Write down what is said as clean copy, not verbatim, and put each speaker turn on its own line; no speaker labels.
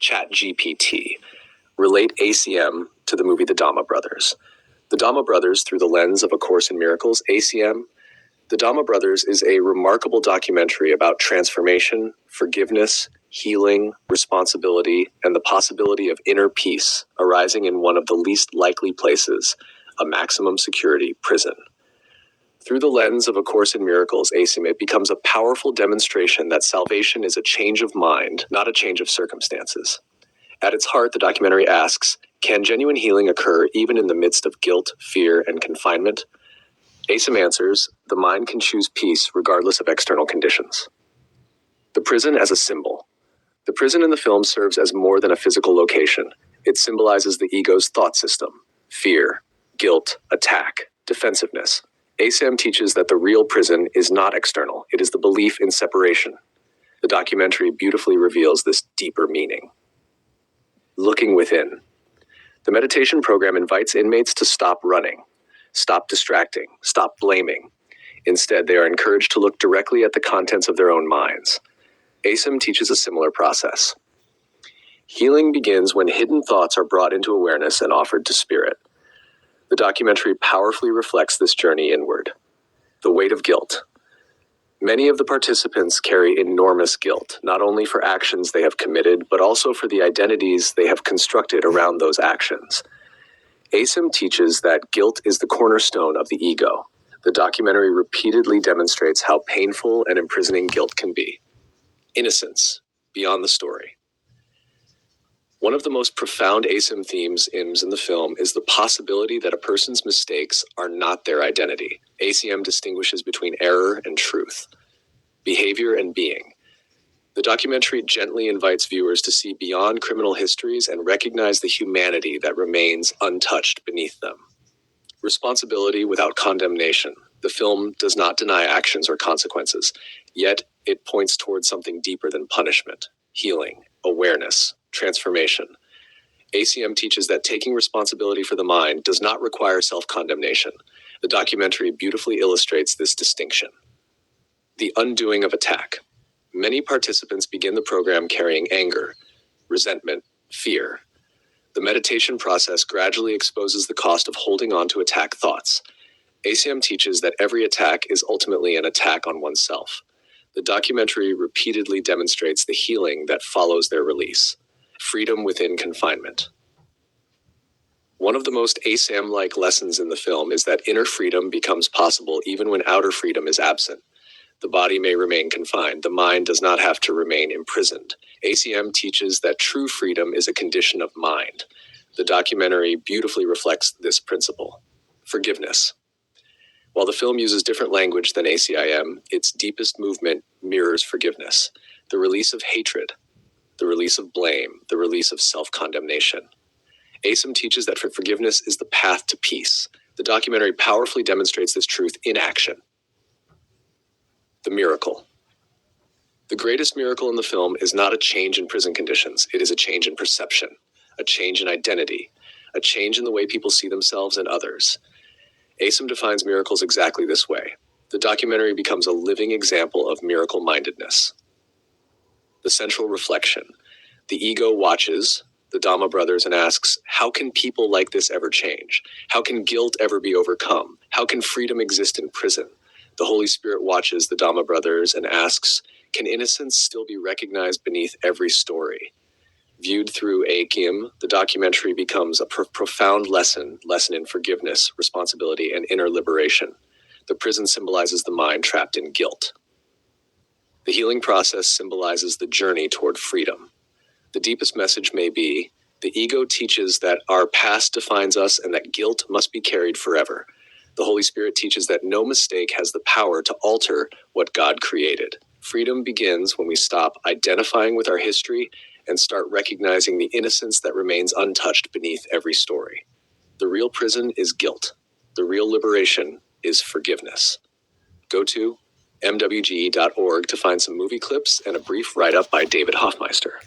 ChatGPT. Relate ACM to the movie The Dhamma Brothers. The Dhamma Brothers through the lens of A Course in Miracles, ACM. The Dhamma Brothers is a remarkable documentary about transformation, forgiveness, healing, responsibility, and the possibility of inner peace arising in one of the least likely places, a maximum security prison. Through the lens of A Course in Miracles, ACIM, it becomes a powerful demonstration that salvation is a change of mind, not a change of circumstances. At its heart, the documentary asks, can genuine healing occur even in the midst of guilt, fear, and confinement? ACIM answers, the mind can choose peace regardless of external conditions. The prison as a symbol. The prison in the film serves as more than a physical location. It symbolizes the ego's thought system, fear, guilt, attack, defensiveness. ACIM teaches that the real prison is not external. It is the belief in separation. The documentary beautifully reveals this deeper meaning. Looking within. The meditation program invites inmates to stop running, stop distracting, stop blaming. Instead, they are encouraged to look directly at the contents of their own minds. ACIM teaches a similar process. Healing begins when hidden thoughts are brought into awareness and offered to spirit. The documentary powerfully reflects this journey inward. The weight of guilt. Many of the participants carry enormous guilt, not only for actions they have committed, but also for the identities they have constructed around those actions. ACIM teaches that guilt is the cornerstone of the ego. The documentary repeatedly demonstrates how painful and imprisoning guilt can be. Innocence, beyond the story. One of the most profound ACIM themes in the film is the possibility that a person's mistakes are not their identity. ACIM distinguishes between error and truth, behavior and being. The documentary gently invites viewers to see beyond criminal histories and recognize the humanity that remains untouched beneath them. Responsibility without condemnation. The film does not deny actions or consequences, yet it points towards something deeper than punishment, healing, awareness, transformation. ACIM teaches that taking responsibility for the mind does not require self-condemnation. The documentary beautifully illustrates this distinction. The undoing of attack. Many participants begin the program carrying anger, resentment, fear. The meditation process gradually exposes the cost of holding on to attack thoughts. ACIM teaches that every attack is ultimately an attack on oneself. The documentary repeatedly demonstrates the healing that follows their release. Freedom within confinement. One of the most ACIM-like lessons in the film is that inner freedom becomes possible even when outer freedom is absent. The body may remain confined. The mind does not have to remain imprisoned. ACIM teaches that true freedom is a condition of mind. The documentary beautifully reflects this principle. Forgiveness. While the film uses different language than ACIM, its deepest movement mirrors forgiveness. The release of hatred, the release of blame, the release of self-condemnation. ACIM teaches that forgiveness is the path to peace. The documentary powerfully demonstrates this truth in action. The miracle. The greatest miracle in the film is not a change in prison conditions. It is a change in perception, a change in identity, a change in the way people see themselves and others. ACIM defines miracles exactly this way. The documentary becomes a living example of miracle-mindedness. The central reflection. The ego watches the Dhamma Brothers and asks, how can people like this ever change? How can guilt ever be overcome? How can freedom exist in prison? The Holy Spirit watches the Dhamma Brothers and asks, can innocence still be recognized beneath every story? Viewed through ACIM, the documentary becomes a profound lesson in forgiveness, responsibility, and inner liberation. The prison symbolizes the mind trapped in guilt. The healing process symbolizes the journey toward freedom. The deepest message may be, the ego teaches that our past defines us and that guilt must be carried forever. The Holy Spirit teaches that no mistake has the power to alter what God created. Freedom begins when we stop identifying with our history and start recognizing the innocence that remains untouched beneath every story. The real prison is guilt. The real liberation is forgiveness. Go to mwge.org to find some movie clips and a brief write-up by David Hoffmeister.